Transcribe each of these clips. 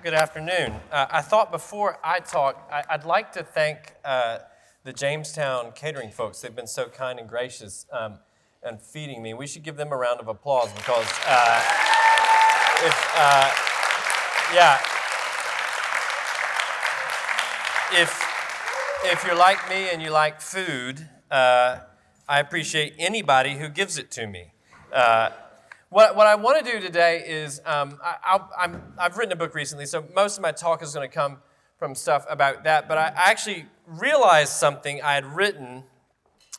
Good afternoon. I thought before I talk, I'd like to thank the Jamestown catering folks. They've been so kind and gracious and feeding me. We should give them a round of applause because if you're like me and you like food, I appreciate anybody who gives it to me. What I want to do today is, I've written a book recently, so most of my talk is going to come from stuff about that, but I actually realized something I had written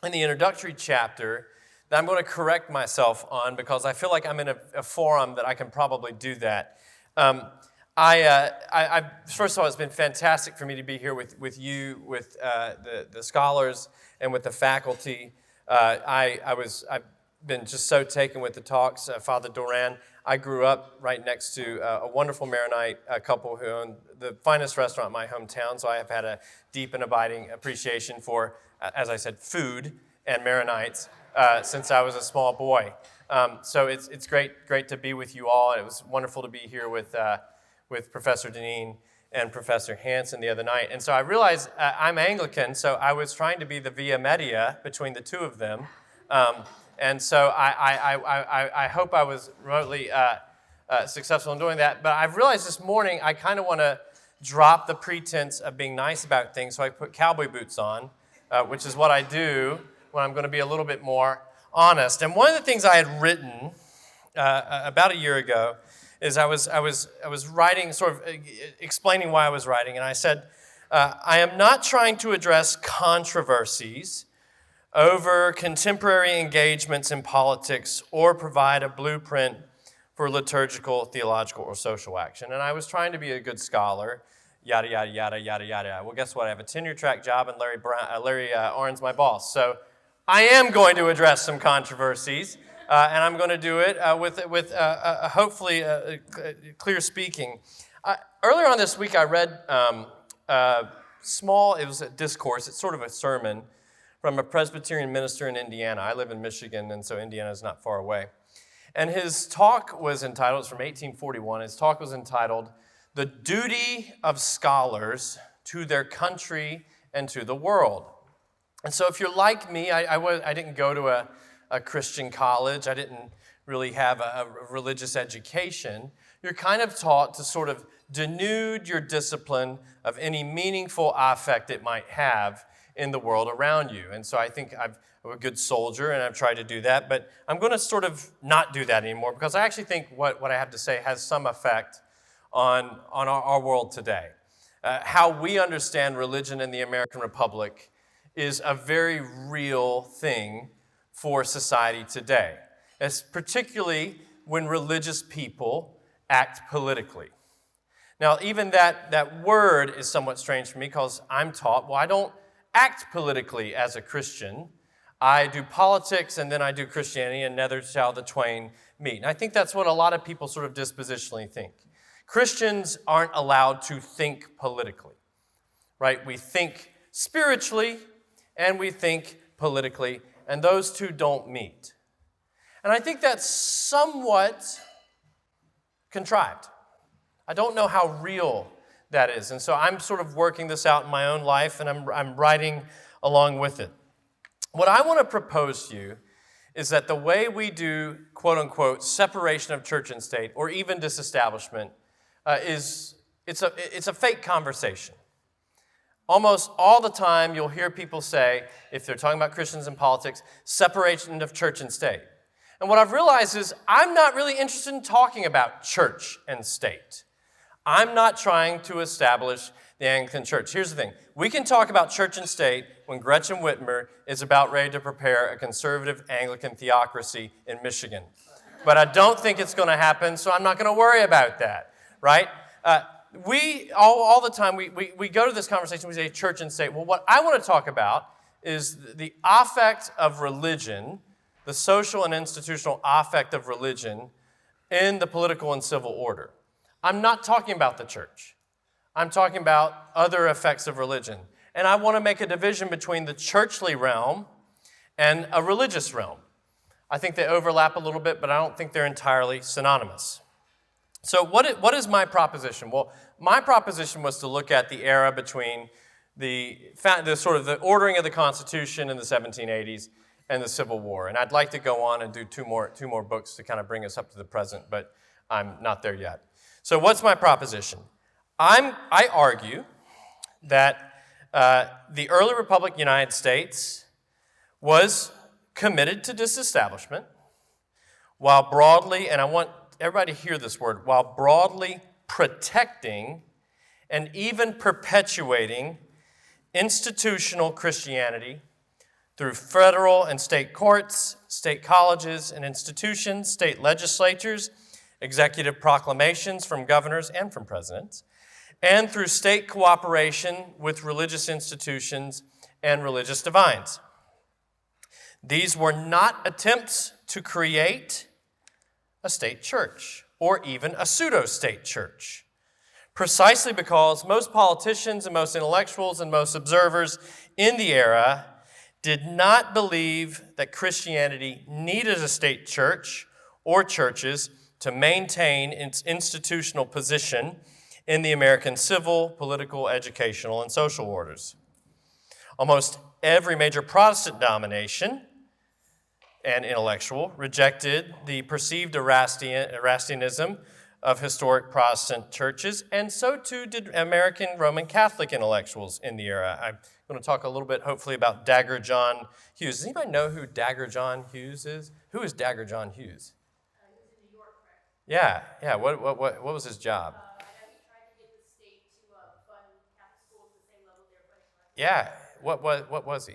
in the introductory chapter that I'm going to correct myself on because I feel like I'm in a forum that I can probably do that. First of all, it's been fantastic for me to be here with you, with the scholars, and with the faculty. I've been just so taken with the talks. Father Doran, I grew up right next to a wonderful Maronite couple who owned the finest restaurant in my hometown, so I have had a deep and abiding appreciation for, as I said, food and Maronites since I was a small boy. So it's great to be with you all. It was wonderful to be here with Professor Deneen and Professor Hansen the other night. And so I realized I'm Anglican, so I was trying to be the via media between the two of them. And so I hope I was remotely successful in doing that. But I've realized this morning I kind of want to drop the pretense of being nice about things, so I put cowboy boots on, which is what I do when I'm going to be a little bit more honest. And one of the things I had written about a year ago is I was writing, sort of explaining why I was writing, and I said, I am not trying to address controversies over contemporary engagements in politics or provide a blueprint for liturgical, theological, or social action. And I was trying to be a good scholar, yada, yada, yada, yada, yada. Well, guess what? I have a tenure-track job, and Larry Arn's my boss. So I am going to address some controversies, and I'm going to do it with hopefully clear speaking. Earlier on this week, I read it was a discourse, it's sort of a sermon, from a Presbyterian minister in Indiana. I live in Michigan, and so Indiana is not far away. And his talk was entitled, it's from 1841, his talk was entitled, "The Duty of Scholars to Their Country and to the World." And so if you're like me, I didn't go to a Christian college, I didn't really have a religious education. You're kind of taught to sort of denude your discipline of any meaningful affect it might have in the world around you. And so I think I'm a good soldier, and I've tried to do that, but I'm going to sort of not do that anymore because I actually think what I have to say has some effect on our world today. How we understand religion in the American Republic is a very real thing for society today, as particularly when religious people act politically. Now, even that word is somewhat strange for me because I'm taught, well, I don't act politically as a Christian. I do politics and then I do Christianity, and neither shall the twain meet. And I think that's what a lot of people sort of dispositionally think. Christians aren't allowed to think politically, right? We think spiritually and we think politically, and those two don't meet. And I think that's somewhat contrived. I don't know how real that is. And so I'm sort of working this out in my own life, and I'm writing along with it. What I want to propose to you is that the way we do, quote unquote, separation of church and state, or even disestablishment, it's a fake conversation. Almost all the time you'll hear people say, if they're talking about Christians and politics, separation of church and state. And what I've realized is I'm not really interested in talking about church and state. I'm not trying to establish the Anglican Church. Here's the thing. We can talk about church and state when Gretchen Whitmer is about ready to prepare a conservative Anglican theocracy in Michigan. But I don't think it's going to happen, so I'm not going to worry about that, right? We, all the time, we go to this conversation, we say church and state. Well, what I want to talk about is the affect of religion, the social and institutional affect of religion in the political and civil order. I'm not talking about the church. I'm talking about other effects of religion. And I want to make a division between the churchly realm and a religious realm. I think they overlap a little bit, but I don't think they're entirely synonymous. So what is my proposition? Well, my proposition was to look at the era between the sort of the ordering of the Constitution in the 1780s and the Civil War. And I'd like to go on and do two more books to kind of bring us up to the present, but I'm not there yet. So what's my proposition? I argue that the early Republic of the United States was committed to disestablishment while broadly, and I want everybody to hear this word, while broadly protecting and even perpetuating institutional Christianity through federal and state courts, state colleges and institutions, state legislatures, executive proclamations from governors and from presidents, and through state cooperation with religious institutions and religious divines. These were not attempts to create a state church or even a pseudo-state church, precisely because most politicians and most intellectuals and most observers in the era did not believe that Christianity needed a state church or churches to maintain its institutional position in the American civil, political, educational, and social orders. Almost every major Protestant denomination and intellectual rejected the perceived Erastianism of historic Protestant churches, and so too did American Roman Catholic intellectuals in the era. I'm going to talk a little bit, hopefully, about Dagger John Hughes. Does anybody know who Dagger John Hughes is? Who is Dagger John Hughes? He was in New York, correct? Yeah. What was his job? I know he tried to get the state to fund Catholic schools at the same level they're funding Protestant. Yeah. What was he?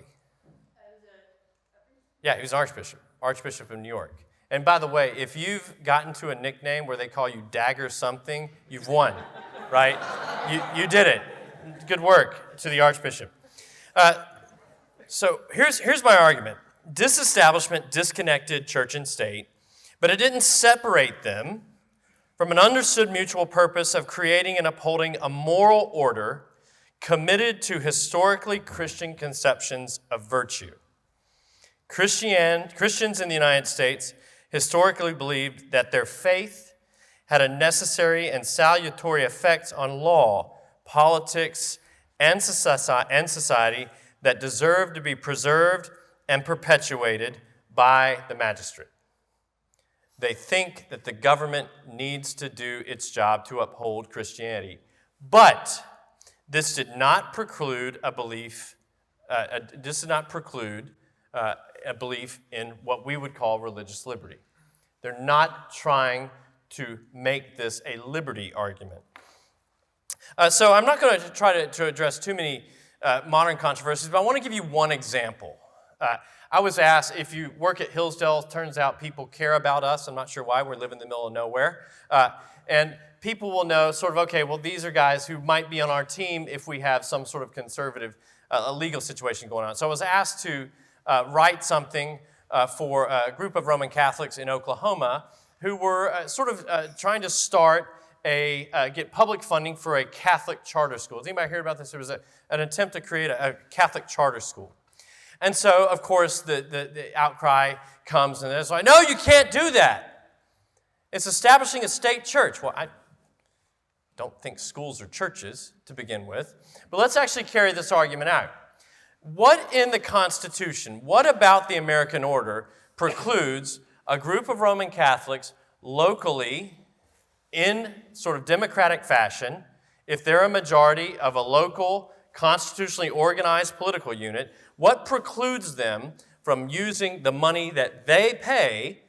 Yeah, he was Archbishop of New York. And by the way, if you've gotten to a nickname where they call you Dagger something, you've won, right? You did it. Good work to the Archbishop. So here's my argument. Disestablishment disconnected church and state, but it didn't separate them from an understood mutual purpose of creating and upholding a moral order committed to historically Christian conceptions of virtue. Christians in the United States historically believed that their faith had a necessary and salutary effect on law, politics, and society that deserved to be preserved and perpetuated by the magistrate. They think that the government needs to do its job to uphold Christianity. But this did not preclude a belief in what we would call religious liberty. They're not trying to make this a liberty argument. So I'm not going to try to address too many modern controversies, but I want to give you one example. I was asked, if you work at Hillsdale, turns out people care about us. I'm not sure why. We live in the middle of nowhere. And people will know sort of, okay, well, these are guys who might be on our team if we have some sort of conservative legal situation going on. So I was asked to write something for a group of Roman Catholics in Oklahoma who were trying to get public funding for a Catholic charter school. Has anybody heard about this? There was an attempt to create a Catholic charter school. And so, of course, the outcry comes, and it's like, no, you can't do that. It's establishing a state church. Well, I don't think schools are churches to begin with, but let's actually carry this argument out. What in the Constitution, what about the American order precludes a group of Roman Catholics locally, in sort of democratic fashion, if they're a majority of a local, constitutionally organized political unit, what precludes them from using the money that they pay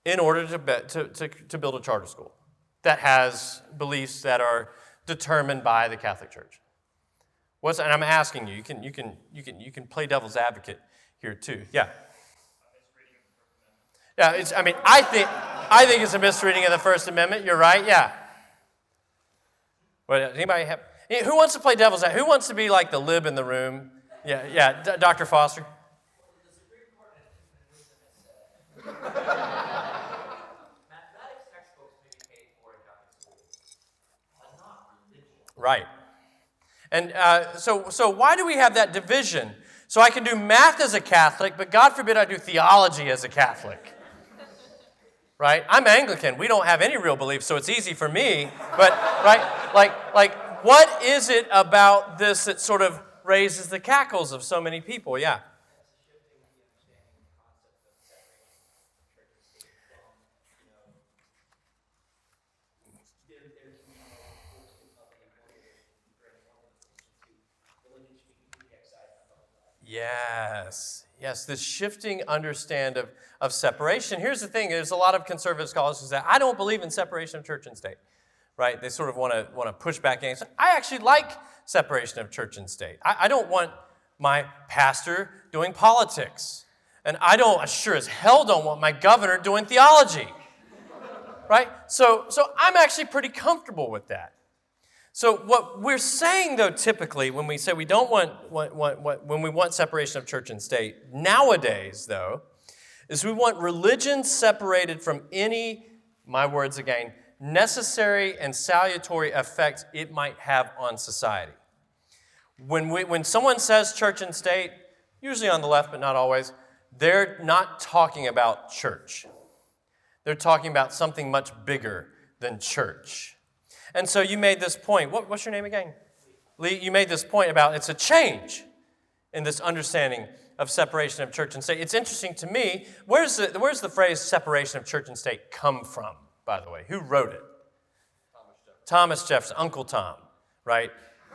in order to build a charter school that has beliefs that are determined by the Catholic Church? And I'm asking you. You can play devil's advocate here too. Yeah. Yeah. I think it's a misreading of the First Amendment. You're right. Yeah. Well, anybody have? Who wants to play devil's advocate? Who wants to be like the lib in the room? Yeah. Dr. Foster. The Supreme Court has said mathematics textbooks may be paid for in Catholic schools, but not religion. Right. And so why do we have that division? So I can do math as a Catholic, but God forbid I do theology as a Catholic. right? I'm Anglican. We don't have any real belief, so it's easy for me. But, right, like, what is it about this that sort of raises the cackles of so many people? Yeah. Yes, this shifting understand of separation. Here's the thing, there's a lot of conservative scholars who say, I don't believe in separation of church and state, right? They sort of want to push back against it. I actually like separation of church and state. I don't want my pastor doing politics, and I sure as hell don't want my governor doing theology, right? So I'm actually pretty comfortable with that. So what we're saying, though, typically, when we say we don't when we want separation of church and state, nowadays, though, is we want religion separated from any, my words again, necessary and salutary effect it might have on society. When someone says church and state, usually on the left, but not always, they're not talking about church. They're talking about something much bigger than church. And so you made this point. What's your name again? Lee, you made this point about it's a change in this understanding of separation of church and state. It's interesting to me, where's the phrase separation of church and state come from, by the way? Who wrote it? Thomas Jefferson, Uncle Tom, right?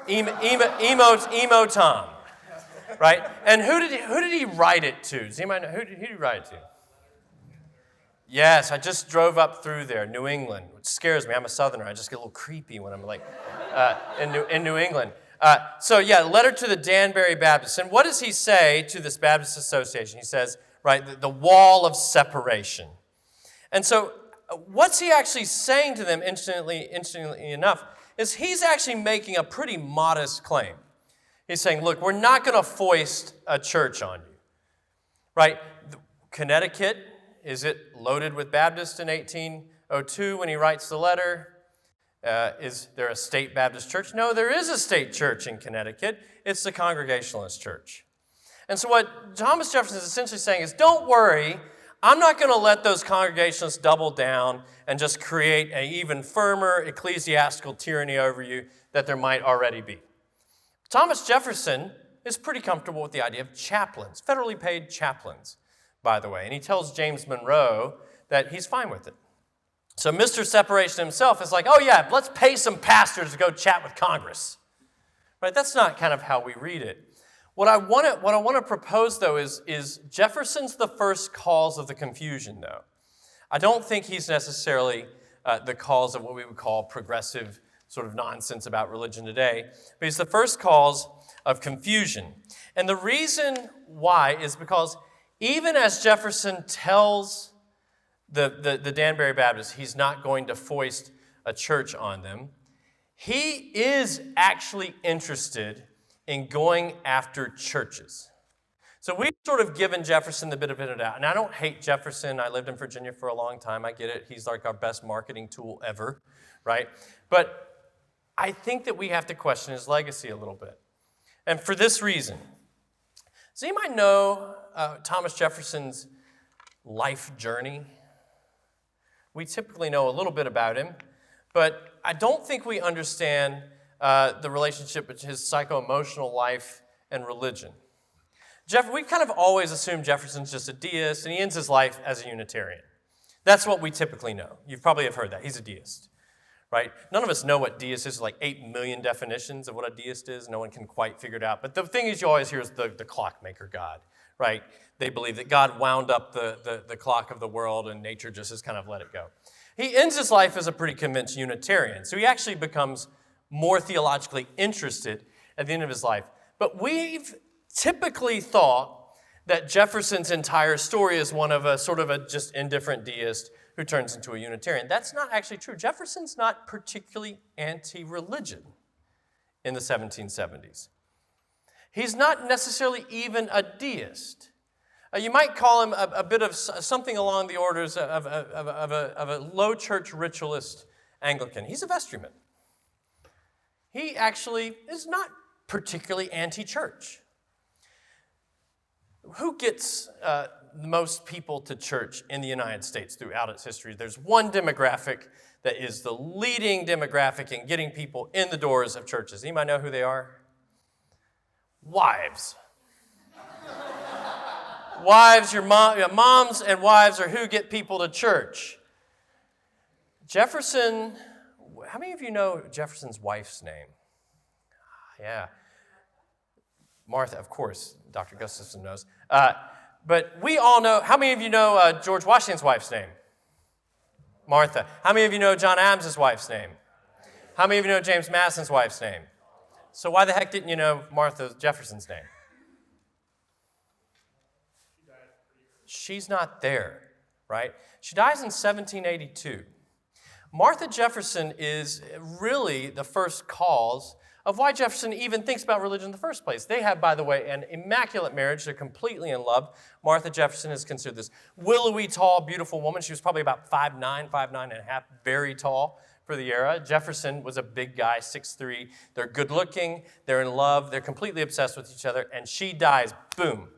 Emo Tom, right? And who did he write it to? Does anybody know? Who did he write it to? Yes, I just drove up through there, New England, which scares me. I'm a Southerner. I just get a little creepy when I'm in New England. Letter to the Danbury Baptists. And what does he say to this Baptist Association? He says, right, the wall of separation. And so what's he actually saying to them, interestingly enough, is he's actually making a pretty modest claim. He's saying, look, we're not going to foist a church on you, right? Connecticut, is it loaded with Baptists in 1802 when he writes the letter? Is there a state Baptist church? No, there is a state church in Connecticut. It's the Congregationalist Church. And so what Thomas Jefferson is essentially saying is, don't worry, I'm not going to let those Congregationalists double down and just create an even firmer ecclesiastical tyranny over you that there might already be. Thomas Jefferson is pretty comfortable with the idea of chaplains, federally paid chaplains, by the way. And he tells James Monroe that he's fine with it. So Mr. Separation himself is like, oh yeah, let's pay some pastors to go chat with Congress. Right? That's not kind of how we read it. What I want to propose, though, is Jefferson's the first cause of the confusion, though. I don't think he's necessarily the cause of what we would call progressive sort of nonsense about religion today, but he's the first cause of confusion. And the reason why is because even as Jefferson tells the Danbury Baptists he's not going to foist a church on them, he is actually interested in going after churches. So we've sort of given Jefferson the benefit of the doubt. And I don't hate Jefferson. I lived in Virginia for a long time. I get it. He's like our best marketing tool ever, right? But I think that we have to question his legacy a little bit. And for this reason, does anybody know Thomas Jefferson's life journey? We typically know a little bit about him, but I don't think we understand the relationship between his psycho-emotional life and religion. We've kind of always assumed Jefferson's just a deist, and he ends his life as a Unitarian. That's what we typically know. You probably have heard that. He's a deist, right? None of us know what deist is. There's like 8 million definitions of what a deist is. No one can quite figure it out. But the thing is, you always hear is the clockmaker God, right? They believe that God wound up the clock of the world, and nature just has kind of let it go. He ends his life as a pretty convinced Unitarian, so he actually becomes more theologically interested at the end of his life. But we've typically thought that Jefferson's entire story is one of a sort of a just indifferent deist who turns into a Unitarian. That's not actually true. Jefferson's not particularly anti-religion in the 1770s. He's not necessarily even a deist. You might call him a bit of something along the orders of a low church ritualist Anglican. He's a vestryman. He actually is not particularly anti-church. Who gets most people to church in the United States throughout its history. There's one demographic that is the leading demographic in getting people in the doors of churches. Anybody know who they are? Wives. Wives, your moms and wives are who get people to church. Jefferson, how many of you know Jefferson's wife's name? Yeah. Martha, of course, Dr. Gustafson knows. But we all know, how many of you know George Washington's wife's name? Martha. How many of you know John Adams' wife's name? How many of you know James Madison's wife's name? So why the heck didn't you know Martha Jefferson's name? She's not there, right? She dies in 1782. Martha Jefferson is really the first cause of why Jefferson even thinks about religion in the first place. They have, by the way, an immaculate marriage. They're completely in love. Martha Jefferson is considered this willowy, tall, beautiful woman. She was probably about 5'9", 5'9.5", very tall for the era. Jefferson was a big guy, 6'3". They're good-looking. They're in love. They're completely obsessed with each other. And she dies, boom,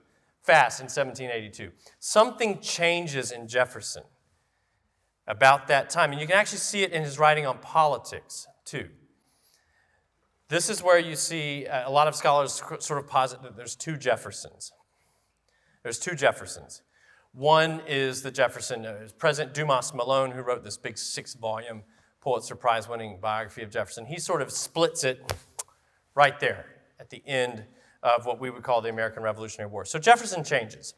fast in 1782. Something changes in Jefferson about that time. And you can actually see it in his writing on politics, too. This is where you see a lot of scholars sort of posit that there's two Jeffersons. There's two Jeffersons. One is the Jefferson, President Dumas Malone, who wrote this big 6-volume Pulitzer Prize-winning biography of Jefferson. He sort of splits it right there at the end of what we would call the American Revolutionary War. So Jefferson changes.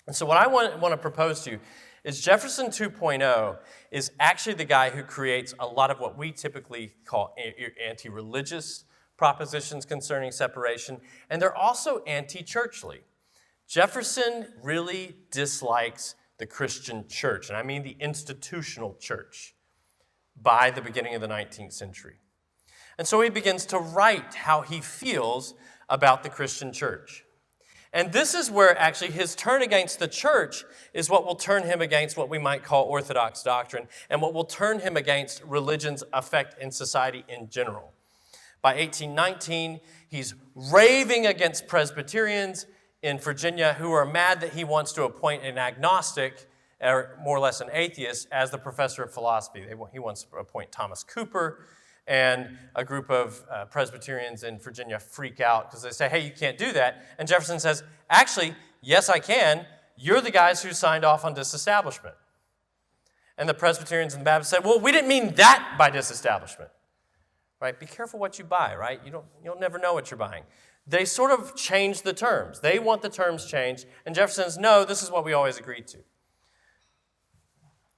And so what I want to propose to you is Jefferson 2.0 is actually the guy who creates a lot of what we typically call anti-religious propositions concerning separation, and they're also anti-churchly. Jefferson really dislikes the Christian church, and I mean the institutional church, by the beginning of the 19th century. And so he begins to write how he feels about the Christian church. And this is where actually his turn against the church is what will turn him against what we might call orthodox doctrine and what will turn him against religion's effect in society in general. By 1819, he's raving against Presbyterians in Virginia who are mad that he wants to appoint an agnostic, or more or less an atheist, as the professor of philosophy. He wants to appoint Thomas Cooper. And a group of Presbyterians in Virginia freak out because they say, hey, you can't do that. And Jefferson says, actually, yes, I can. You're the guys who signed off on disestablishment. And the Presbyterians and the Baptists said, well, we didn't mean that by disestablishment. Right? Be careful what you buy, right? You'll never know what you're buying. They sort of change the terms. They want the terms changed. And Jefferson says, no, this is what we always agreed to.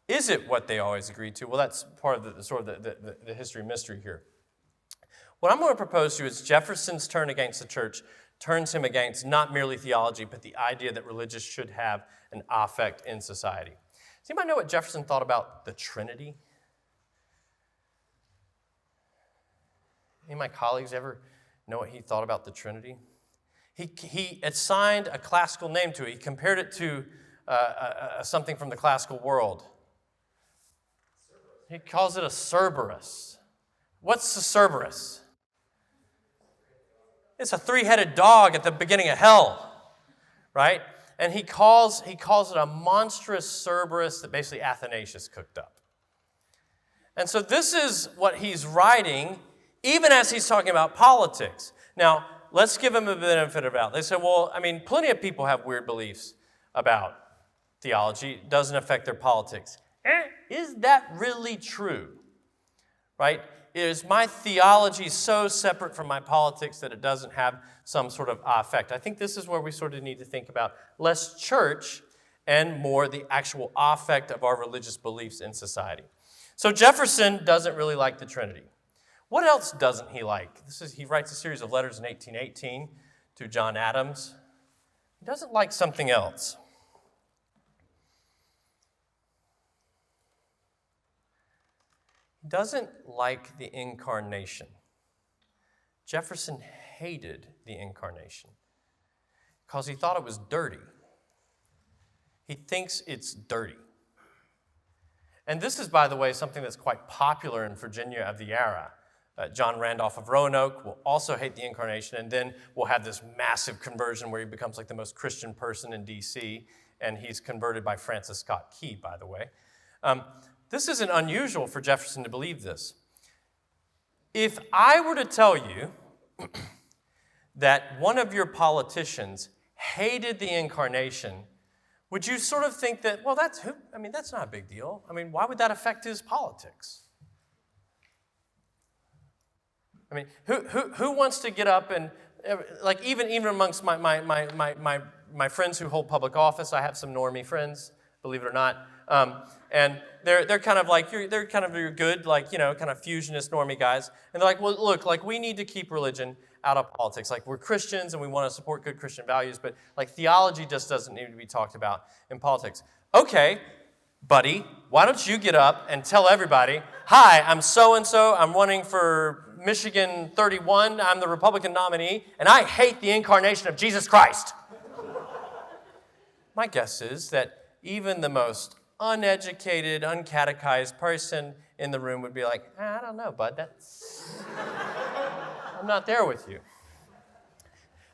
Is it what they always agreed to? Well, that's part of the history mystery here. What I'm going to propose to you is Jefferson's turn against the church turns him against not merely theology, but the idea that religious should have an affect in society. Does anybody know what Jefferson thought about the Trinity? Any of my colleagues ever know what he thought about the Trinity? He assigned a classical name to it. He compared it to something from the classical world. He calls it a Cerberus. What's the Cerberus? It's a 3-headed dog at the beginning of hell, right? And he calls it a monstrous Cerberus that basically Athanasius cooked up. And so this is what he's writing, even as he's talking about politics. Now, let's give him a benefit of the doubt. They say, well, I mean, plenty of people have weird beliefs about theology. It doesn't affect their politics. Is that really true? Right? Is my theology so separate from my politics that it doesn't have some sort of effect? I think this is where we sort of need to think about less church and more the actual affect of our religious beliefs in society. So Jefferson doesn't really like the Trinity. What else doesn't he like? He writes a series of letters in 1818 to John Adams. He doesn't like something else. He doesn't like the incarnation. Jefferson hated the incarnation because he thought it was dirty. He thinks it's dirty. And this is, by the way, something that's quite popular in Virginia of the era. John Randolph of Roanoke will also hate the incarnation, and then we'll have this massive conversion where he becomes like the most Christian person in D.C., and he's converted by Francis Scott Key, by the way. This isn't unusual for Jefferson to believe this. If I were to tell you that one of your politicians hated the incarnation, would you sort of think that, well, that's not a big deal. I mean, why would that affect his politics? I mean, who wants to get up and, like, even amongst my friends who hold public office, I have some normie friends, believe it or not, and they're kind of like, they're kind of your good, like, kind of fusionist normie guys, and they're like, well, look, like, we need to keep religion out of politics. Like, we're Christians and we want to support good Christian values, but like theology just doesn't need to be talked about in politics. Okay, buddy, why don't you get up and tell everybody, hi, I'm so-and-so, I'm running for Michigan 31, I'm the Republican nominee, and I hate the incarnation of Jesus Christ. My guess is that even the most uneducated, uncatechized person in the room would be like, I don't know, bud, I'm not there with you.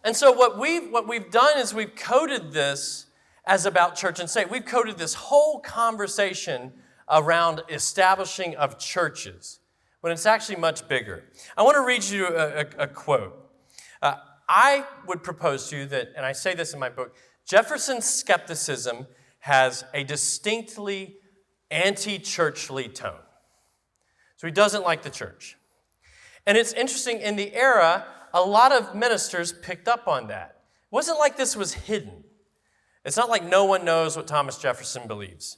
And so what we've done is we've coded this as about church and state. We've coded this whole conversation around establishing of churches, when it's actually much bigger. I want to read you a quote. I would propose to you that, and I say this in my book, Jefferson's skepticism has a distinctly anti-churchly tone. So he doesn't like the church. And it's interesting, in the era, a lot of ministers picked up on that. It wasn't like this was hidden. It's not like no one knows what Thomas Jefferson believes.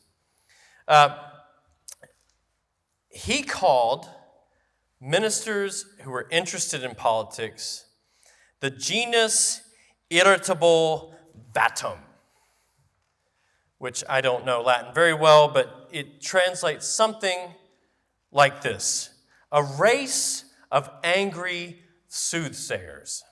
He called ministers who were interested in politics the genus irritable vatum, which I don't know Latin very well, but it translates something like this: a race of angry soothsayers.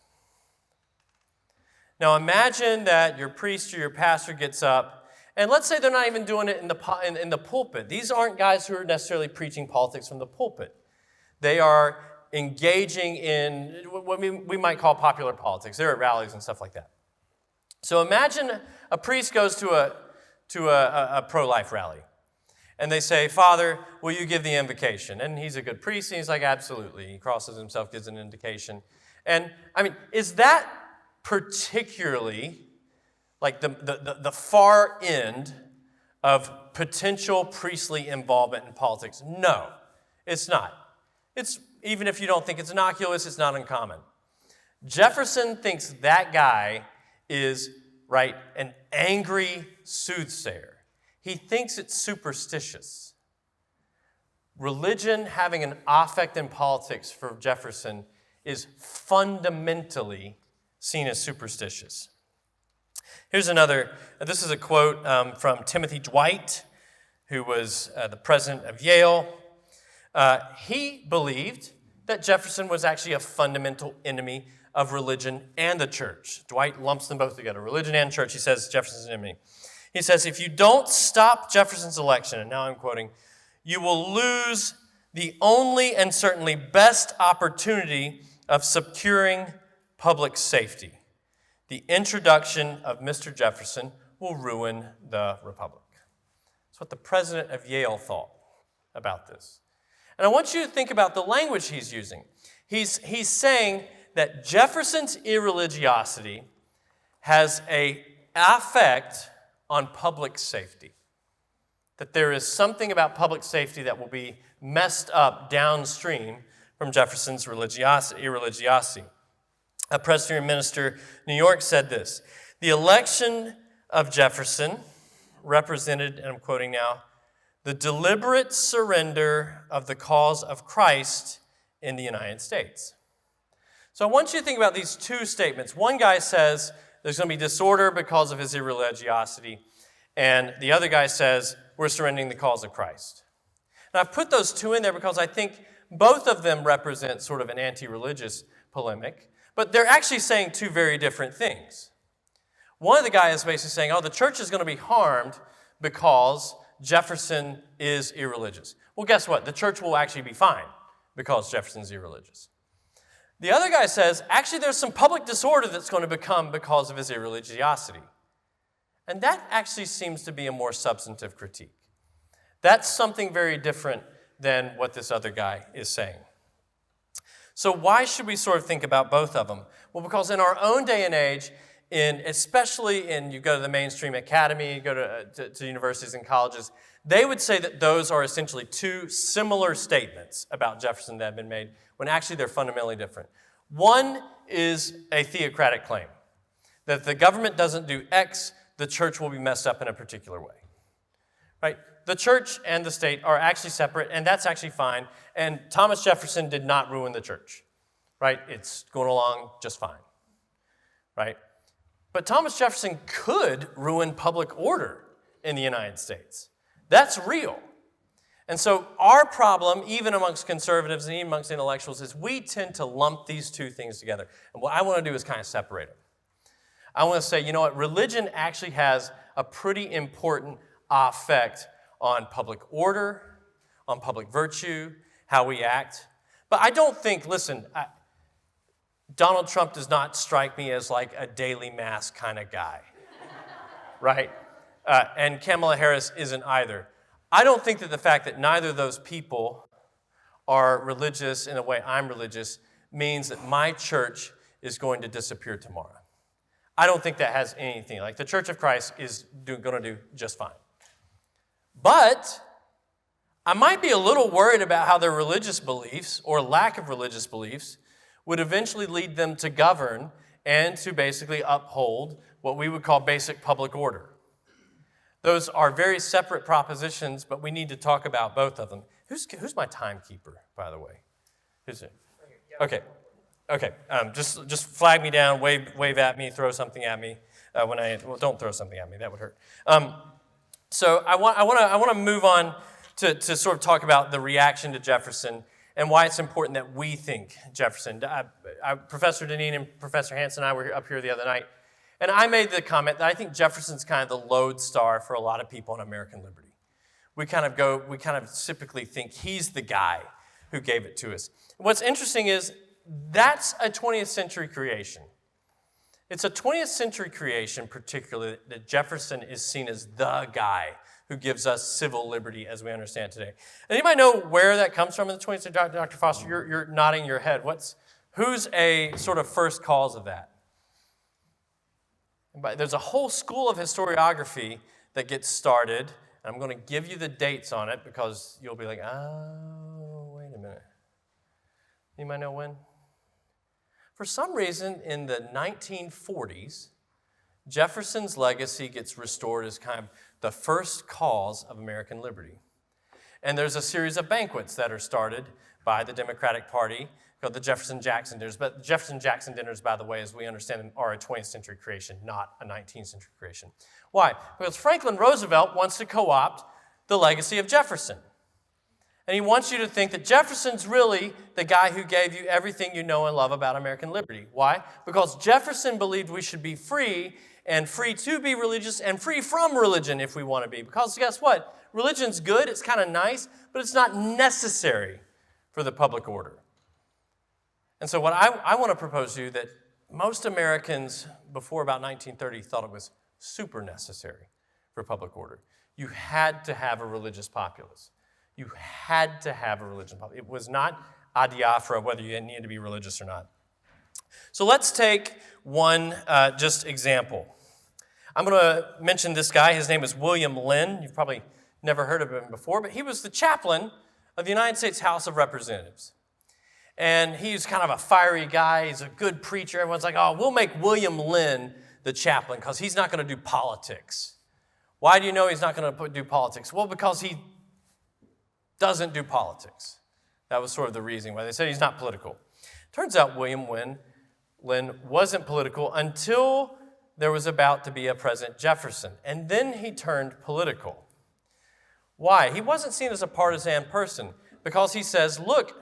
Now imagine that your priest or your pastor gets up, and let's say they're not even doing it in the pulpit. These aren't guys who are necessarily preaching politics from the pulpit. They are engaging in what we might call popular politics. They're at rallies and stuff like that. So imagine a priest goes to a pro-life rally, and they say, Father, will you give the invocation? And he's a good priest, and he's like, absolutely. He crosses himself, gives an invocation. And, I mean, is that particularly like the far end of potential priestly involvement in politics? No, it's not. It's, even if you don't think it's innocuous, it's not uncommon. Jefferson thinks that guy is, right, an angry soothsayer. He thinks it's superstitious. Religion having an affect in politics for Jefferson is fundamentally seen as superstitious. Here's another, this is a quote from Timothy Dwight, who was the president of Yale. He believed that Jefferson was actually a fundamental enemy of religion and the church. Dwight lumps them both together, religion and church. He says Jefferson's an enemy. He says, if you don't stop Jefferson's election, and now I'm quoting, you will lose the only and certainly best opportunity of securing public safety. The introduction of Mr. Jefferson will ruin the republic. That's what the president of Yale thought about this. And I want you to think about the language he's using. He's saying that Jefferson's irreligiosity has an affect on public safety. That there is something about public safety that will be messed up downstream from Jefferson's irreligiosity. A Presbyterian minister in New York said this: the election of Jefferson represented, and I'm quoting now, the deliberate surrender of the cause of Christ in the United States. So I want you to think about these two statements. One guy says there's going to be disorder because of his irreligiosity, and the other guy says we're surrendering the cause of Christ. Now I've put those two in there because I think both of them represent sort of an anti-religious polemic, but they're actually saying two very different things. One of the guys is basically saying, the church is going to be harmed because Jefferson is irreligious. Well, guess what? The church will actually be fine because Jefferson's irreligious. The other guy says, actually, there's some public disorder that's going to become because of his irreligiosity. And that actually seems to be a more substantive critique. That's something very different than what this other guy is saying. So why should we sort of think about both of them? Well, because in our own day and age, especially you go to the mainstream academy, you go to universities and colleges, they would say that those are essentially two similar statements about Jefferson that have been made, when actually they're fundamentally different. One is a theocratic claim, that if the government doesn't do X, the church will be messed up in a particular way. Right? The church and the state are actually separate, and that's actually fine. And Thomas Jefferson did not ruin the church. Right? It's going along just fine. Right? But Thomas Jefferson could ruin public order in the United States. That's real. And so our problem, even amongst conservatives and even amongst intellectuals, is we tend to lump these two things together. And what I want to do is kind of separate them. I want to say, you know what, religion actually has a pretty important effect on public order, on public virtue, how we act. But I don't think, Donald Trump does not strike me as like a daily mass kind of guy, right? And Kamala Harris isn't either. I don't think that the fact that neither of those people are religious in the way I'm religious means that my church is going to disappear tomorrow. I don't think that has anything. Like the Church of Christ is going to do just fine. But I might be a little worried about how their religious beliefs or lack of religious beliefs would eventually lead them to govern and to basically uphold what we would call basic public order. Those are very separate propositions, but we need to talk about both of them. Who's my timekeeper, by the way? Who's it? Okay. Just flag me down, wave at me, throw something at me. Don't throw something at me. That would hurt. So I want to move on to sort of talk about the reaction to Jefferson and why it's important that we think Jefferson. Professor Deneen and Professor Hanson and I were up here the other night, and I made the comment that I think Jefferson's kind of the lodestar for a lot of people in American liberty. We kind of typically think he's the guy who gave it to us. What's interesting is that's a 20th century creation. It's a 20th century creation, particularly, that Jefferson is seen as the guy who gives us civil liberty as we understand it today. Anybody know where that comes from in the 20th century? Dr. Foster, you're nodding your head. Who's a sort of first cause of that? There's a whole school of historiography that gets started. I'm going to give you the dates on it because you'll be like, oh, wait a minute. Anybody know when? For some reason, in the 1940s, Jefferson's legacy gets restored as kind of the first cause of American liberty. And there's a series of banquets that are started by the Democratic Party called the Jefferson-Jackson dinners. But the Jefferson-Jackson dinners, by the way, as we understand them, are a 20th century creation, not a 19th century creation. Why? Because Franklin Roosevelt wants to co-opt the legacy of Jefferson. And he wants you to think that Jefferson's really the guy who gave you everything you know and love about American liberty. Why? Because Jefferson believed we should be free, and free to be religious, and free from religion if we want to be. Because guess what? Religion's good, it's kind of nice, but it's not necessary for the public order. And so what I want to propose to you that most Americans before about 1930 thought it was super necessary for public order. You had to have a religious populace. You had to have a religion. It was not a diaphora whether you needed to be religious or not. So let's take one just example. I'm going to mention this guy. His name is William Lynn. You've probably never heard of him before, but he was the chaplain of the United States House of Representatives. And he's kind of a fiery guy. He's a good preacher. Everyone's like, oh, we'll make William Lynn the chaplain because he's not going to do politics. Why do you know he's not going to do politics? Well, because he doesn't do politics. That was sort of the reason why they said he's not political. Turns out William Lynn wasn't political until there was about to be a President Jefferson. And then he turned political. Why? He wasn't seen as a partisan person because he says, look,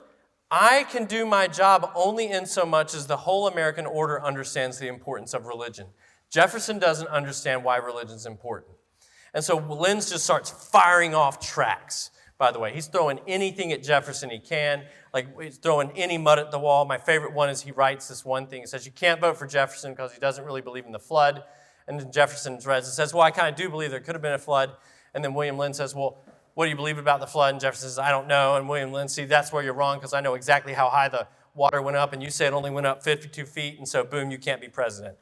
I can do my job only in so much as the whole American order understands the importance of religion. Jefferson doesn't understand why religion is important. And so Lynn just starts firing off tracts, by the way. He's throwing anything at Jefferson he can, like he's throwing any mud at the wall. My favorite one is he writes this one thing. He says, you can't vote for Jefferson because he doesn't really believe in the flood. And then Jefferson reads and says, well, I kind of do believe there could have been a flood. And then William Lynn says, well, what do you believe about the flood? And Jefferson says, I don't know. And William Lynn, see, that's where you're wrong because I know exactly how high the water went up, and you say it only went up 52 feet, and so boom, you can't be president.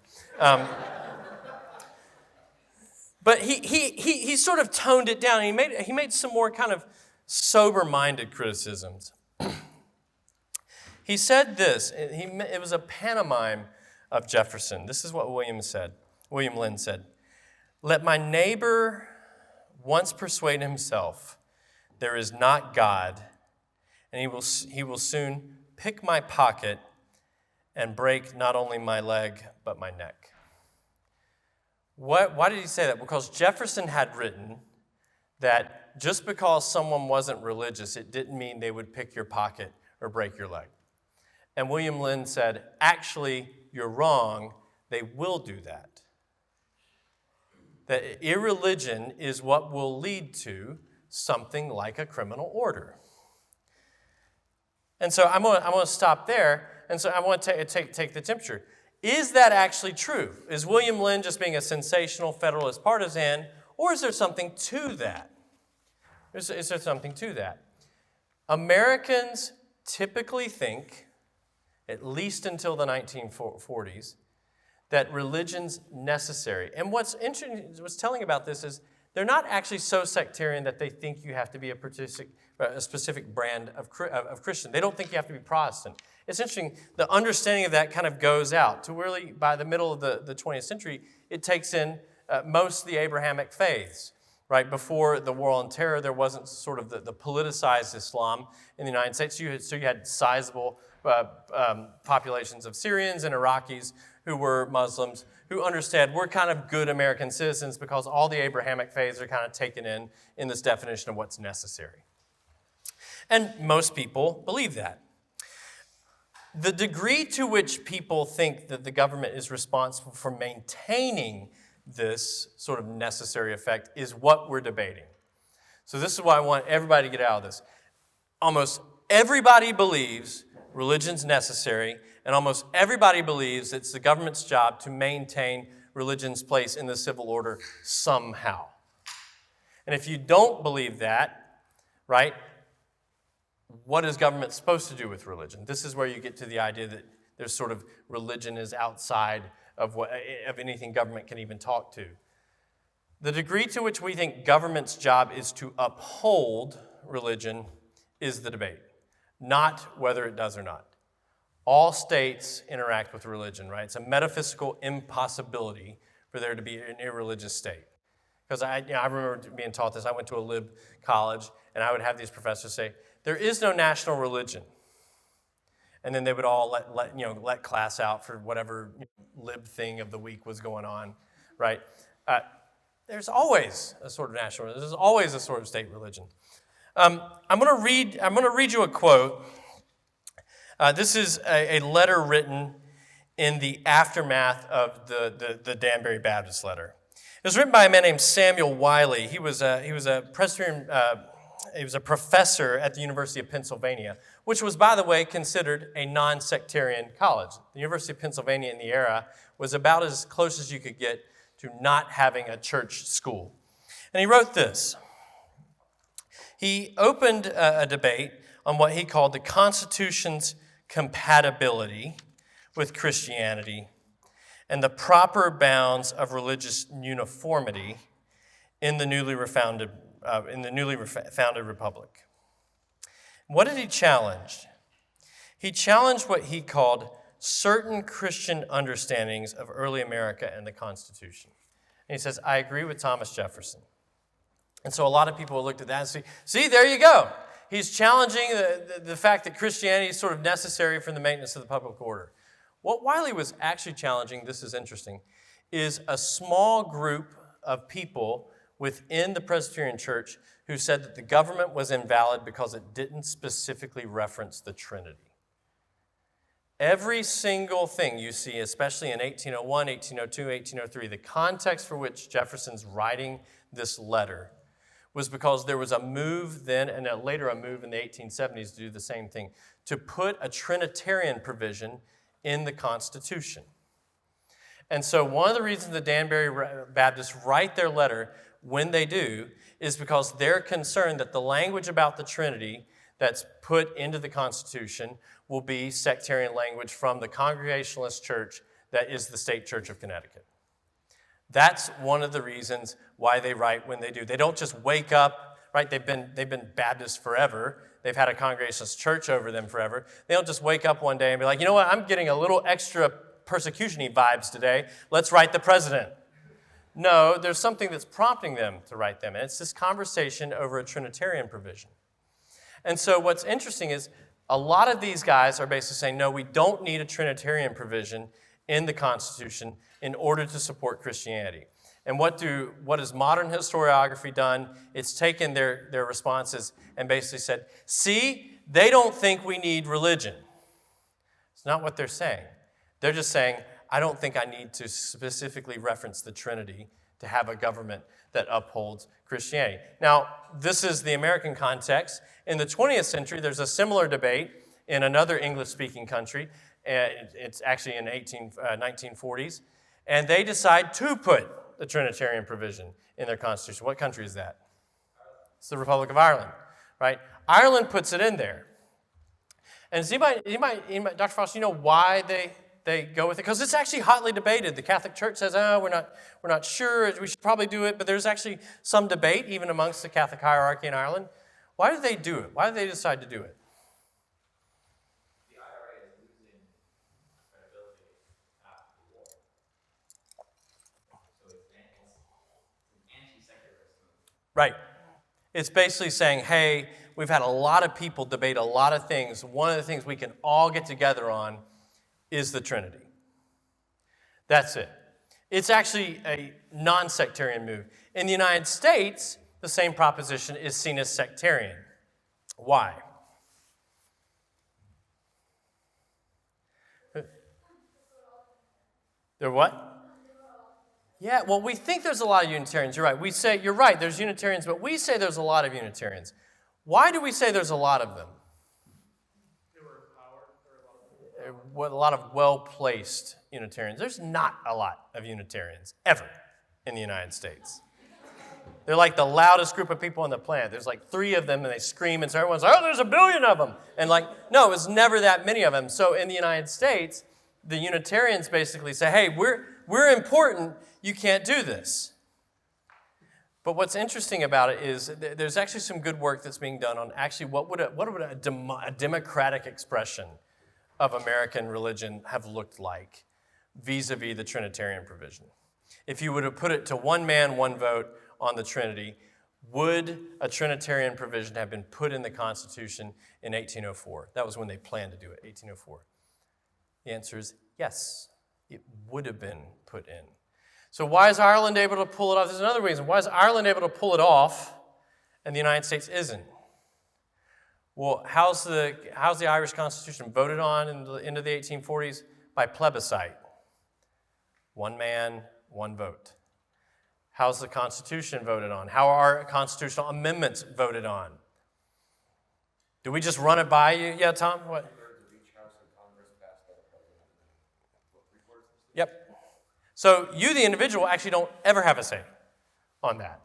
But he sort of toned it down. And he made some more kind of sober-minded criticisms. He said this. It was a pantomime of Jefferson. This is what William Lynn said. Let my neighbor once persuade himself there is not God, and he will soon pick my pocket and break not only my leg but my neck. Why did he say that? Because Jefferson had written that just because someone wasn't religious, it didn't mean they would pick your pocket or break your leg. And William Lynn said, actually, you're wrong. They will do that. That irreligion is what will lead to something like a criminal order. And so I'm going to stop there. And so I want to take the temperature. Is that actually true? Is William Lynn just being a sensational Federalist partisan, or is there something to that? Is there something to that? Americans typically think, at least until the 1940s, that religion's necessary. And what's interesting, what's telling about this is they're not actually so sectarian that they think you have to be a specific brand of Christian. They don't think you have to be Protestant. It's interesting, the understanding of that kind of goes out to really, by the middle of the 20th century, it takes in most of the Abrahamic faiths. Right before the War on Terror, there wasn't sort of the politicized Islam in the United States. So you had sizable populations of Syrians and Iraqis who were Muslims who understood we're kind of good American citizens because all the Abrahamic faiths are kind of taken in this definition of what's necessary. And most people believe that. The degree to which people think that the government is responsible for maintaining this sort of necessary effect is what we're debating. So this is why I want everybody to get out of this. Almost everybody believes religion's necessary, and almost everybody believes it's the government's job to maintain religion's place in the civil order somehow. And if you don't believe that, right, what is government supposed to do with religion? This is where you get to the idea that there's sort of religion is outside of anything government can even talk to. The degree to which we think government's job is to uphold religion is the debate, not whether it does or not. All states interact with religion, right? It's a metaphysical impossibility for there to be an irreligious state. Because I remember being taught this. I went to a lib college, and I would have these professors say, there is no national religion. And then they would all let class out for whatever lib thing of the week was going on, right? There's always a sort of national religion. There's always a sort of state religion. I'm going to read you a quote. This is a letter written in the aftermath of the Danbury Baptist letter. It was written by a man named Samuel Wiley. He was a Presbyterian. He was a professor at the University of Pennsylvania, which was, by the way, considered a non-sectarian college. The University of Pennsylvania in the era was about as close as you could get to not having a church school. And he wrote this. He opened a debate on what he called the Constitution's compatibility with Christianity and the proper bounds of religious uniformity in the newly founded republic. What did he challenge? He challenged what he called certain Christian understandings of early America and the Constitution. And he says, I agree with Thomas Jefferson. And so a lot of people looked at that and see, there you go. He's challenging the fact that Christianity is sort of necessary for the maintenance of the public order. What Wiley was actually challenging, this is interesting, is a small group of people within the Presbyterian Church who said that the government was invalid because it didn't specifically reference the Trinity. Every single thing you see, especially in 1801, 1802, 1803, the context for which Jefferson's writing this letter was because there was a move then, and later a move in the 1870s to do the same thing, to put a Trinitarian provision in the Constitution. And so one of the reasons the Danbury Baptists write their letter when they do is because they're concerned that the language about the Trinity that's put into the Constitution will be sectarian language from the Congregationalist Church that is the state church of Connecticut. That's one of the reasons why they write when they do. They don't just wake up, right? They've been Baptists forever. They've had a Congregationalist church over them forever. They don't just wake up one day and be like, you know what, I'm getting a little extra persecution-y vibes today. Let's write the president. No, there's something that's prompting them to write them. And it's this conversation over a Trinitarian provision. And so what's interesting is a lot of these guys are basically saying, no, we don't need a Trinitarian provision in the Constitution in order to support Christianity. And what has modern historiography done? It's taken their responses and basically said, see, they don't think we need religion. It's not what they're saying. They're just saying, I don't think I need to specifically reference the Trinity to have a government that upholds Christianity. Now, this is the American context. In the 20th century, there's a similar debate in another English-speaking country. It's actually in 1940s. And they decide to put the Trinitarian provision in their constitution. What country is that? It's the Republic of Ireland, right? Ireland puts it in there. And does anybody, Dr. Frost, you know why they go with it? Because it's actually hotly debated. The Catholic Church says, we're not sure, we should probably do it, but there's actually some debate even amongst the Catholic hierarchy in Ireland. Why do they do it? Why do they decide to do it? The IRA is losing credibility after the war. So it's an anti-secularist move. Right. It's basically saying, hey, we've had a lot of people debate a lot of things. One of the things we can all get together on is the Trinity. That's it. It's actually a non-sectarian move. In the United States, the same proposition is seen as sectarian. Why? They're what? Yeah, well, we think there's a lot of Unitarians. You're right. We say, you're right, there's Unitarians, but we say there's a lot of Unitarians. Why do we say there's a lot of them? A lot of well-placed Unitarians. There's not a lot of Unitarians ever in the United States. They're like the loudest group of people on the planet. There's like 3 of them, and they scream, and so everyone's like, oh, there's 1 billion of them. And like, no, it's never that many of them. So in the United States, the Unitarians basically say, hey, we're important. You can't do this. But what's interesting about it is there's actually some good work that's being done on actually what would a democratic expression of American religion have looked like vis-a-vis the Trinitarian provision. If you would have put it to one man, one vote on the Trinity, would a Trinitarian provision have been put in the Constitution in 1804? That was when they planned to do it, 1804. The answer is yes, it would have been put in. So why is Ireland able to pull it off? There's another reason. Why is Ireland able to pull it off and the United States isn't? Well, how's the Irish Constitution voted on into the 1840s? By plebiscite. One man, one vote. How's the Constitution voted on? How are constitutional amendments voted on? Do we just run it by you? Yeah, Tom? What? Yep. So you, the individual, actually don't ever have a say on that.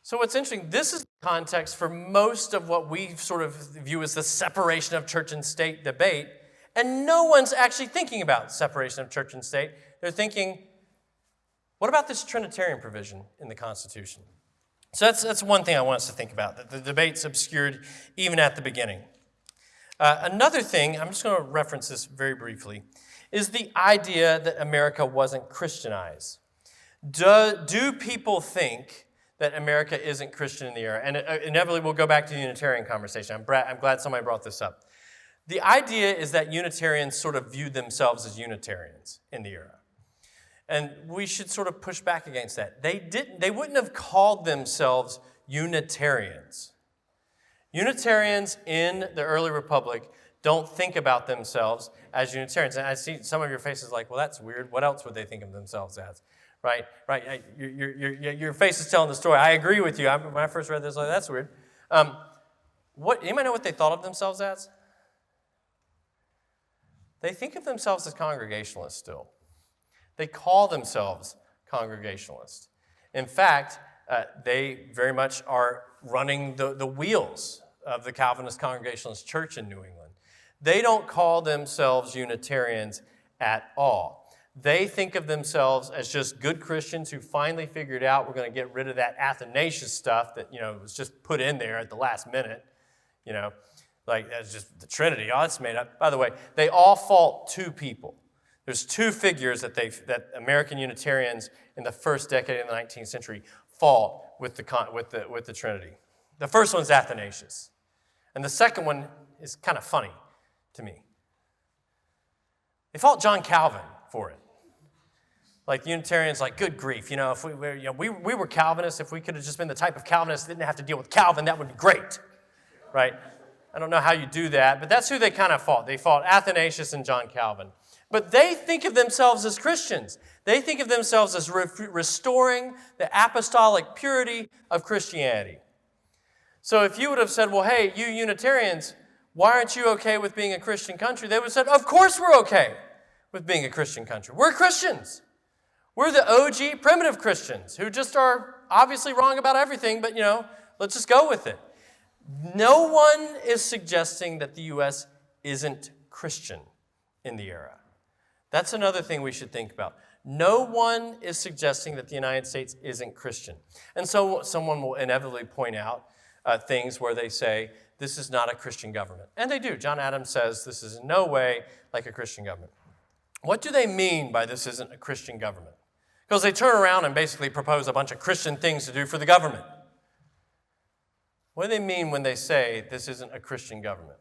So what's interesting, this is the context for most of what we sort of view as the separation of church and state debate, and no one's actually thinking about separation of church and state. They're thinking, what about this Trinitarian provision in the Constitution? So that's one thing I want us to think about, that the debate's obscured even at the beginning. Another thing, I'm just going to reference this very briefly, is the idea that America wasn't Christianized. Do people think that America isn't Christian in the era? And inevitably, we'll go back to the Unitarian conversation. I'm glad somebody brought this up. The idea is that Unitarians sort of viewed themselves as Unitarians in the era. And we should sort of push back against that. They wouldn't have called themselves Unitarians. Unitarians in the early Republic don't think about themselves as Unitarians. And I see some of your faces like, well, that's weird. What else would they think of themselves as? Right? Your face is telling the story. I agree with you. When I first read this, I was like, that's weird. Anybody know what they thought of themselves as? They think of themselves as Congregationalists still. They call themselves Congregationalists. In fact, they very much are running the wheels of the Calvinist Congregationalist Church in New England. They don't call themselves Unitarians at all. They think of themselves as just good Christians who finally figured out we're going to get rid of that Athanasius stuff that, was just put in there at the last minute, like that's just the Trinity. Oh, it's made up. By the way, they all fault two people. There's two figures that American Unitarians in the first decade of the 19th century fault with the Trinity. The first one's Athanasius, and the second one is kind of funny to me. They fault John Calvin for it. Like Unitarians, like, good grief, if we were Calvinists, if we could have just been the type of Calvinists that didn't have to deal with Calvin, that would be great, right? I don't know how you do that, but that's who they kind of fought. They fought Athanasius and John Calvin. But they think of themselves as Christians. They think of themselves as restoring the apostolic purity of Christianity. So if you would have said, well, hey, you Unitarians, why aren't you okay with being a Christian country? They would have said, of course we're okay with being a Christian country. We're Christians. We're the OG primitive Christians who just are obviously wrong about everything, but, let's just go with it. No one is suggesting that the U.S. isn't Christian in the era. That's another thing we should think about. No one is suggesting that the United States isn't Christian. And so someone will inevitably point out things where they say, this is not a Christian government. And they do. John Adams says this is in no way like a Christian government. What do they mean by this isn't a Christian government? Because they turn around and basically propose a bunch of Christian things to do for the government. What do they mean when they say this isn't a Christian government?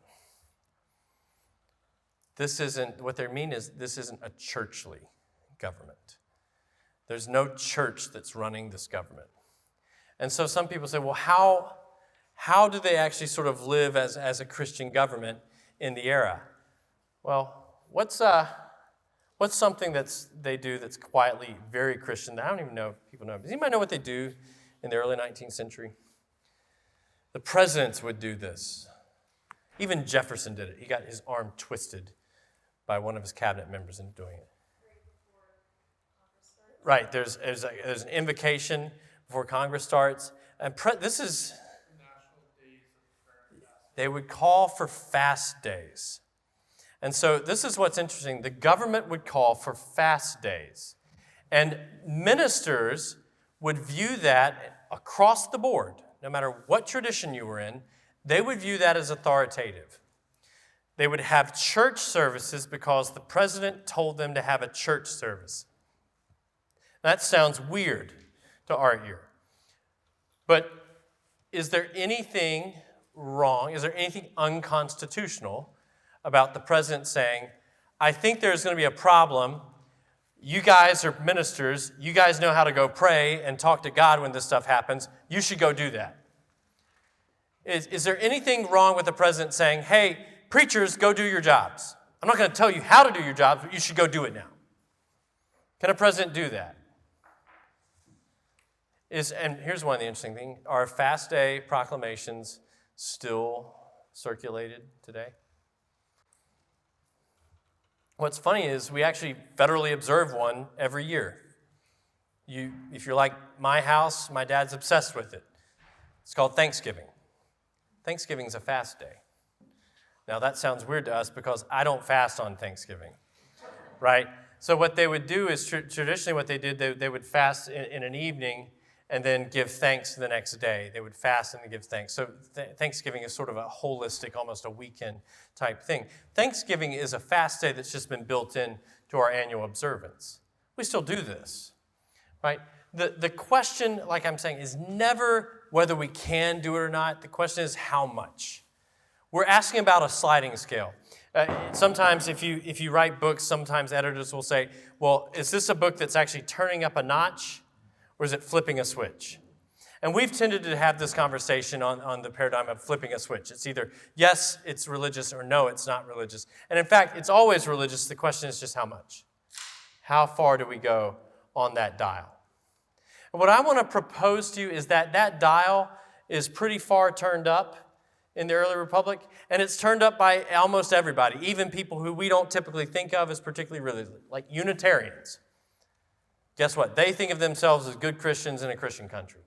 What they mean is this isn't a churchly government. There's no church that's running this government. And so some people say, well, how do they actually sort of live as a Christian government in the era? Well, what's something they do that's quietly very Christian that I don't even know if people know? Does anybody know what they do in the early 19th century? The presidents would do this. Even Jefferson did it. He got his arm twisted by one of his cabinet members in doing it. Right, there's an invocation before Congress starts. And they would call for fast days. And so this is what's interesting. The government would call for fast days. And ministers would view that across the board, no matter what tradition you were in, they would view that as authoritative. They would have church services because the president told them to have a church service. That sounds weird to our ear. But is there anything wrong? Is there anything unconstitutional about the president saying, I think there's going to be a problem. You guys are ministers. You guys know how to go pray and talk to God when this stuff happens. You should go do that. Is there anything wrong with the president saying, hey, preachers, go do your jobs? I'm not going to tell you how to do your jobs, but you should go do it now. Can a president do that? And here's one of the interesting things. Are fast day proclamations still circulated today? What's funny is we actually federally observe one every year. If you're like my house, my dad's obsessed with it. It's called Thanksgiving. Thanksgiving is a fast day. Now that sounds weird to us because I don't fast on Thanksgiving, right? So what they would do is traditionally what they did, they would fast in an evening and then give thanks the next day. They would fast and then give thanks. So Thanksgiving is sort of a holistic, almost a weekend type thing. Thanksgiving is a fast day that's just been built in to our annual observance. We still do this, right? The question, like I'm saying, is never whether we can do it or not. The question is how much. We're asking about a sliding scale. Sometimes if you write books, sometimes editors will say, well, is this a book that's actually turning up a notch or is it flipping a switch? And we've tended to have this conversation on the paradigm of flipping a switch. It's either, yes, it's religious, or no, it's not religious. And in fact, it's always religious. The question is just how much. How far do we go on that dial? And what I want to propose to you is that dial is pretty far turned up in the early republic, and it's turned up by almost everybody, even people who we don't typically think of as particularly religious, like Unitarians. Guess what? They think of themselves as good Christians in a Christian country.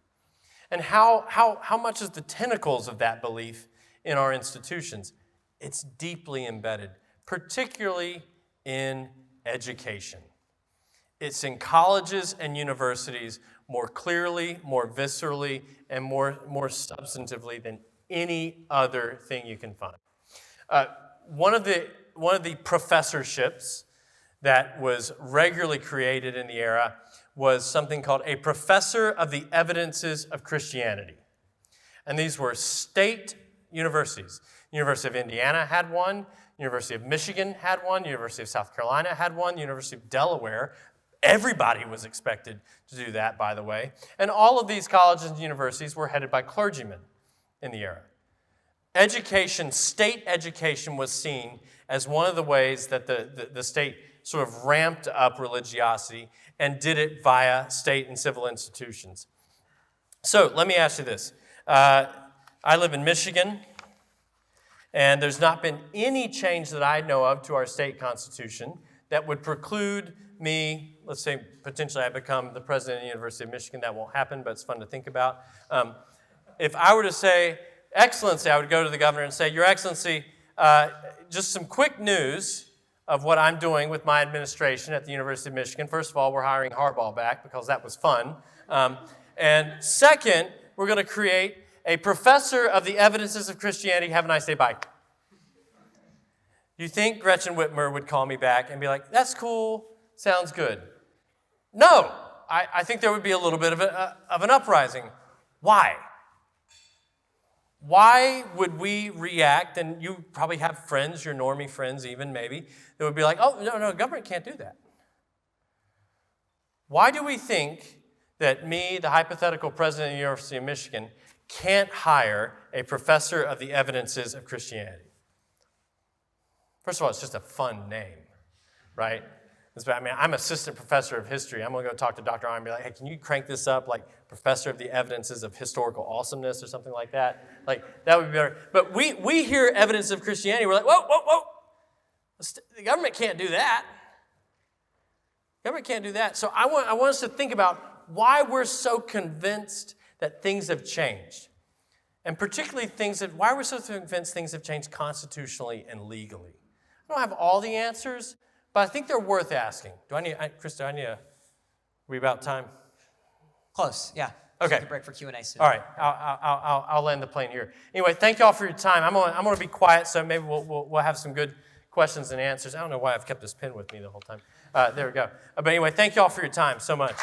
And how much is the tentacles of that belief in our institutions? It's deeply embedded, particularly in education. It's in colleges and universities more clearly, more viscerally, and more substantively than any other thing you can find. One of the professorships that was regularly created in the era was something called a professor of the evidences of Christianity. And these were state universities. University of Indiana had one, University of Michigan had one, University of South Carolina had one, University of Delaware. Everybody was expected to do that, by the way. And all of these colleges and universities were headed by clergymen in the era. Education, state education, was seen as one of the ways that the state sort of ramped up religiosity and did it via state and civil institutions. So let me ask you this. I live in Michigan, and there's not been any change that I know of to our state constitution that would preclude me, let's say potentially I become the president of the University of Michigan. That won't happen, but it's fun to think about. If I were to say, Excellency, I would go to the governor and say, Your Excellency, just some quick news of what I'm doing with my administration at the University of Michigan. First of all, we're hiring Harbaugh back because that was fun. And second, we're going to create a professor of the evidences of Christianity. Have a nice day. Bye. You think Gretchen Whitmer would call me back and be like, that's cool, sounds good? No. I think there would be a little bit of an uprising. Why? Why would we react, and you probably have friends, your normie friends even maybe, that would be like, oh, no, government can't do that. Why do we think that me, the hypothetical president of the University of Michigan, can't hire a professor of the evidences of Christianity? First of all, it's just a fun name, right? I mean, I'm assistant professor of history. I'm going to go talk to Dr. Arn and be like, hey, can you crank this up like professor of the evidences of historical awesomeness or something like that? Like, that would be better. But we hear evidence of Christianity. We're like, whoa. The government can't do that. The government can't do that. So I want us to think about why we're so convinced that things have changed. And particularly why we're so convinced things have changed constitutionally and legally. I don't have all the answers, but I think they're worth asking. Krista, are we about time? Close, yeah. Okay. Take a break for Q&A soon. All right, I'll land the plane here. Anyway, thank you all for your time. I'm going to be quiet, so maybe we'll have some good questions and answers. I don't know why I've kept this pen with me the whole time. There we go. But anyway, thank you all for your time so much.